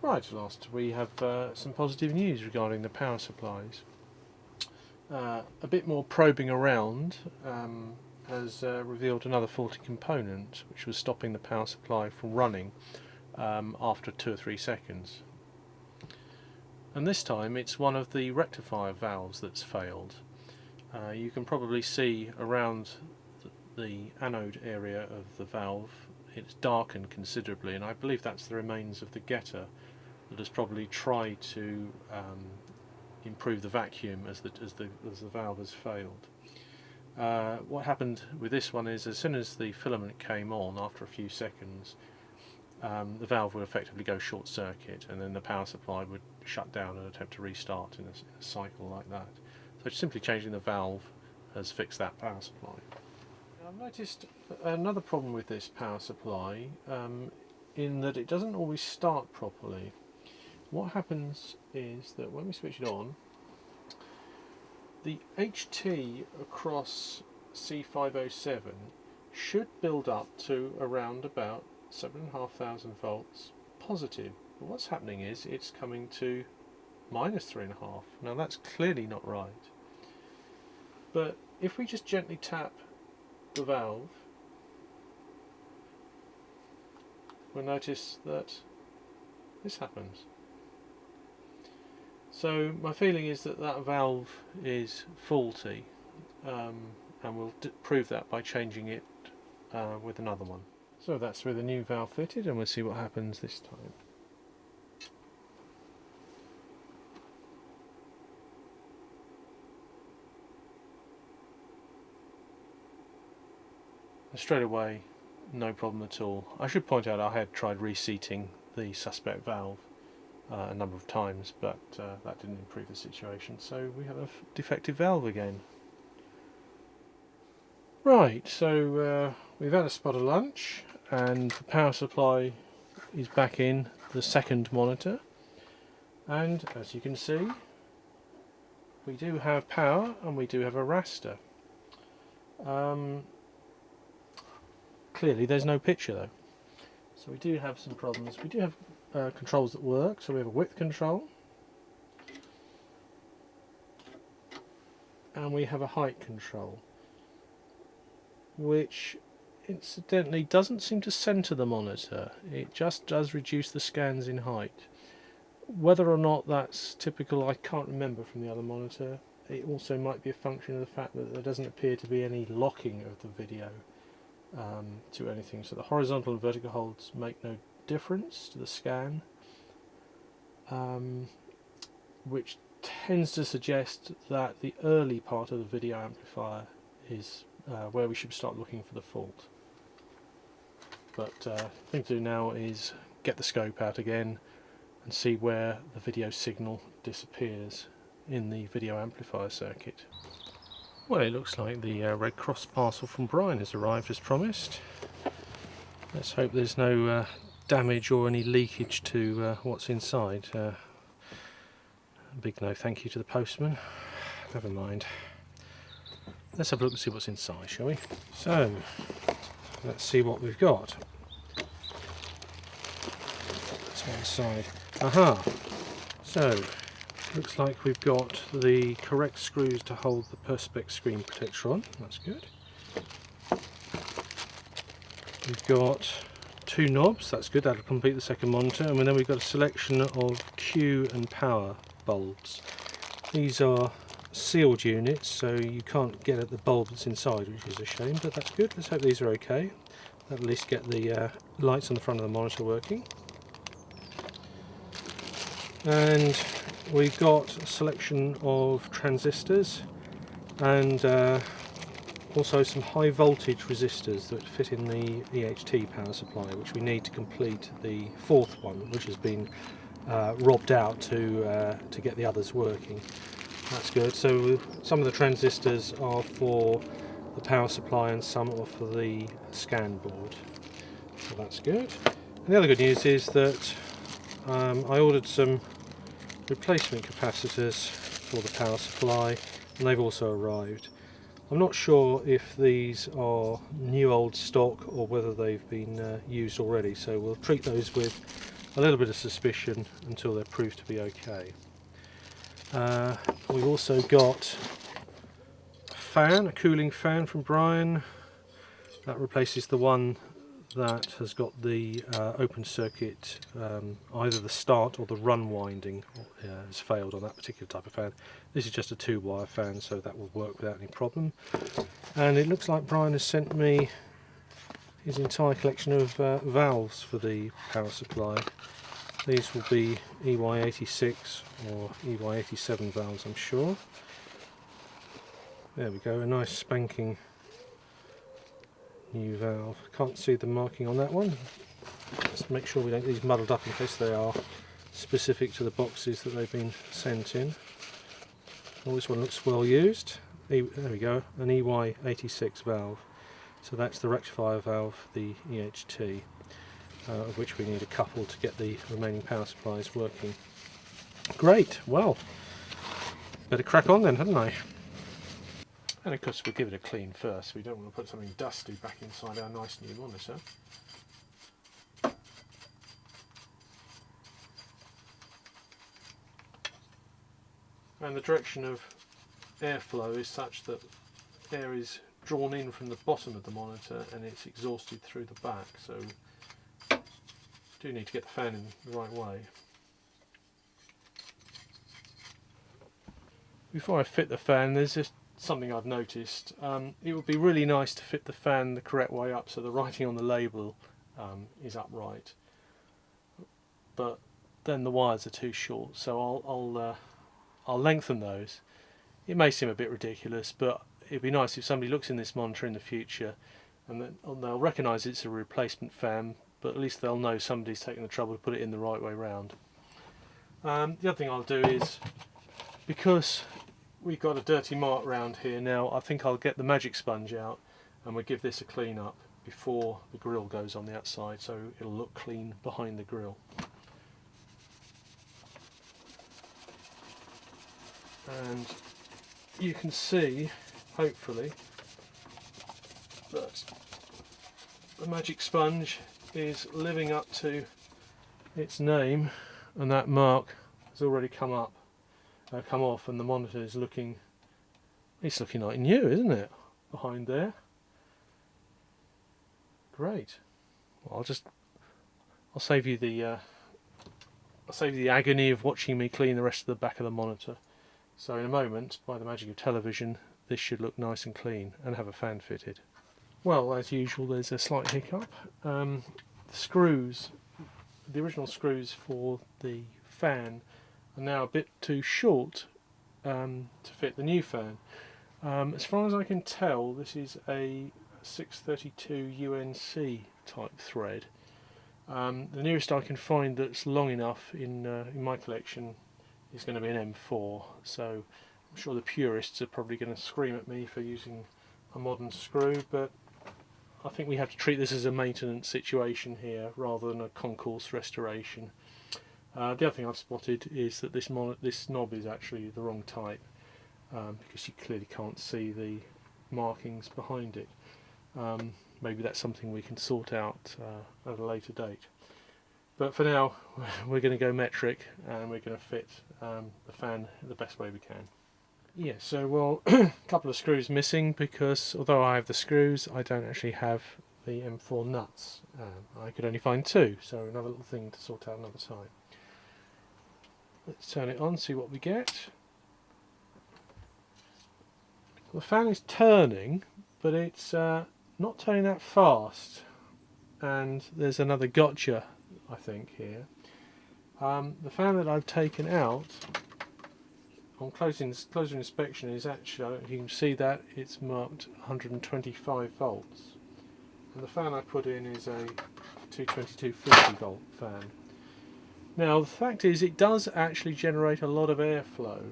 Right, at last we have some positive news regarding the power supplies. A bit more probing around has revealed another faulty component which was stopping the power supply from running after 2 or 3 seconds. And this time it's one of the rectifier valves that's failed. You can probably see around the anode area of the valve it's darkened considerably, and I believe that's the remains of the getter that has probably tried to improve the vacuum as the valve has failed. What happened with this one is, as soon as the filament came on after a few seconds, the valve would effectively go short circuit, and then the power supply would shut down and attempt to restart in a cycle like that. So simply changing the valve has fixed that power supply. I've noticed another problem with this power supply in that it doesn't always start properly. What happens is that when we switch it on, the HT across C507 should build up to around about 7,500 volts positive. But what's happening is it's coming to -3.5. Now that's clearly not right. But if we just gently tap the valve, we'll notice that this happens. So my feeling is that that valve is faulty, and we'll prove that by changing it with another one. So that's with a new valve fitted, and we'll see what happens this time. Straight away, no problem at all. I should point out I had tried reseating the suspect valve a number of times, but that didn't improve the situation, so we have a defective valve again. Right, so we've had a spot of lunch and the power supply is back in the second monitor, and as you can see we do have power and we do have a raster. Clearly there's no picture though, so we do have some problems. We do have controls that work, so we have a width control and we have a height control, which incidentally doesn't seem to center the monitor. It just does reduce the scans in height. Whether or not that's typical I can't remember from the other monitor. It also might be a function of the fact that there doesn't appear to be any locking of the video to anything, so the horizontal and vertical holds make no difference to the scan, which tends to suggest that the early part of the video amplifier is where we should start looking for the fault. But the thing to do now is get the scope out again and see where the video signal disappears in the video amplifier circuit. Well, it looks like the Red Cross parcel from Brian has arrived as promised. Let's hope there's no damage or any leakage to what's inside. A big no thank you to the postman. Never mind. Let's have a look and see what's inside, shall we? So, let's see what we've got. That's one side. Aha! So, looks like we've got the correct screws to hold the Perspex screen protector on. That's good. We've got 2 knobs. That's good. That'll complete the second monitor. And then we've got a selection of Q and power bulbs. These are sealed units, so you can't get at the bulb that's inside, which is a shame, but that's good. Let's hope these are okay. That'll at least get the lights on the front of the monitor working. And we've got a selection of transistors and also some high voltage resistors that fit in the EHT power supply, which we need to complete the 4th one, which has been robbed out to get the others working. That's good. So some of the transistors are for the power supply and some are for the scan board. So that's good. And the other good news is that I ordered some replacement capacitors for the power supply, and they've also arrived. I'm not sure if these are new old stock or whether they've been used already, so we'll treat those with a little bit of suspicion until they're proved to be okay. We've also got a cooling fan from Brian. That replaces the one that has got the open circuit, either the start or the run winding has failed on that particular type of fan. This is just a 2-wire fan, so that will work without any problem. And it looks like Brian has sent me his entire collection of valves for the power supply. These will be EY86 or EY87 valves, I'm sure. There we go, a nice spanking new valve. Can't see the marking on that one. Let's make sure we don't get these muddled up in case they are specific to the boxes that they've been sent in. Well, this one looks well used. There we go, an EY86 valve. So that's the rectifier valve, the EHT, of which we need a couple to get the remaining power supplies working. Great, well, better crack on then, hadn't I? And of course we'll give it a clean first. We don't want to put something dusty back inside our nice new monitor. And the direction of airflow is such that air is drawn in from the bottom of the monitor and it's exhausted through the back, so do need to get the fan in the right way. Before I fit the fan, there's just something I've noticed. It would be really nice to fit the fan the correct way up so the writing on the label is upright, but then the wires are too short, so I'll lengthen those. It may seem a bit ridiculous, but it'd be nice if somebody looks in this monitor in the future and they'll recognise it's a replacement fan, but at least they'll know somebody's taken the trouble to put it in the right way round. The other thing I'll do is, because we've got a dirty mark round here now, I think I'll get the magic sponge out and we'll give this a clean up before the grill goes on the outside, so it'll look clean behind the grill. And you can see, hopefully, that the magic sponge is living up to its name, and that mark has already come off, and the monitor is looking, it's looking like new, isn't it, behind there? Great. Well, I'll save you the agony of watching me clean the rest of the back of the monitor. So in a moment, by the magic of television, this should look nice and clean and have a fan fitted. Well, as usual, there's a slight hiccup. The screws, the original screws for the fan, are now a bit too short to fit the new fan. As far as I can tell, this is a 632 UNC type thread. The nearest I can find that's long enough in my collection is going to be an M4, so I'm sure the purists are probably going to scream at me for using a modern screw, but I think we have to treat this as a maintenance situation here rather than a concourse restoration. The other thing I've spotted is that this knob is actually the wrong type, because you clearly can't see the markings behind it. Maybe that's something we can sort out at a later date. But for now, we're going to go metric and we're going to fit the fan the best way we can. Yeah, so well, a couple of screws missing, because although I have the screws, I don't actually have the M4 nuts. I could only find 2, so another little thing to sort out another time. Let's turn it on, see what we get. The fan is turning, but it's not turning that fast, and there's another gotcha, I think, here. The fan that I've taken out on closer inspection is actually, you can see that it's marked 125 volts, and the fan I put in is a 222 50 volt fan. Now the fact is, it does actually generate a lot of airflow,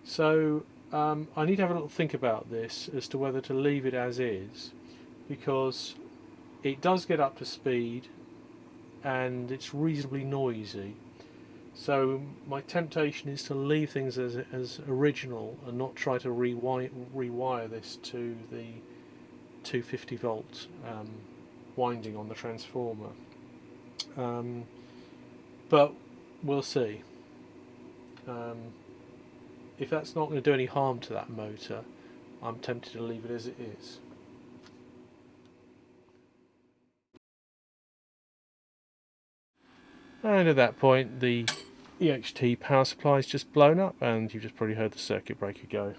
so I need to have a little think about this as to whether to leave it as is, because it does get up to speed and it's reasonably noisy. So my temptation is to leave things as original and not try to rewire this to the 250 volt winding on the transformer. but we'll see. If that's not going to do any harm to that motor, I'm tempted to leave it as it is. And at that point the EXT power supply is just blown up, and you've just probably heard the circuit breaker go.